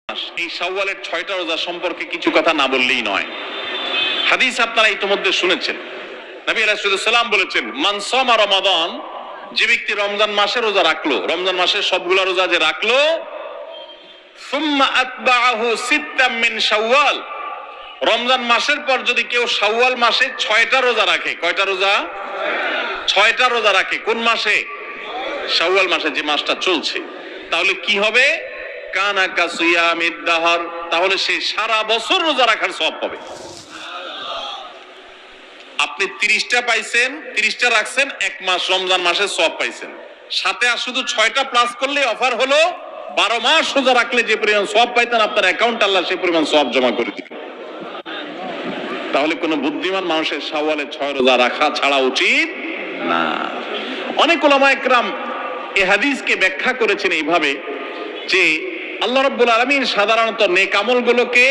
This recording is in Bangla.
এই শাওয়ালের 6টা রোজা সম্পর্কে কিছু কথা না বললেই নয়। হাদিস আপনারা ইতিমধ্যে শুনেছেন। নবী আলাইহিস সালাম বলেছেন, মান সামা রমাদান, যে ব্যক্তি রমজান মাসে রোজা রাখলো, রমজান মাসের সবগুলা রোজা যে রাখলো, সুম্মা আতবাআহু সিত্তাম মিন শাওয়াল, রমজান মাসের পর যদি কেউ শাওয়াল মাসে 6টা রোজা রাখে, কয়টা রোজা? 6টা রোজা রাখে। কোন মাসে? শাওয়াল মাসে, যে মাসটা চলছে। তাহলে কি হবে? কানা কাসিয়ামিদ দাহর, তাহলে সে সারা বছর রোজা রাখার সওয়াব পাবে। আপনি 30টা পাইছেন, 30টা রাখছেন, এক মাস রমজান মাসের সওয়াব পাইছেন। সাথে আর শুধু 6টা প্লাস করলে অফার হলো 12 মাস রোজা রাখলে যে পরিমাণ সওয়াব পাইতেন, আপনার অ্যাকাউন্ট আল্লাহ সেই পরিমাণ সওয়াব জমা করে দিবে। তাহলে কোন বুদ্ধিমান মানুষের শাওয়ালে 6 রোজা রাখা ছাড়া উচিত না। অনেক উলামা ইকরাম এই হাদিসকে ব্যাখ্যা করেছেন এইভাবে যে আল্লাহ রাব্বুল আলামিন সাধারণত নেক আমলগুলোকে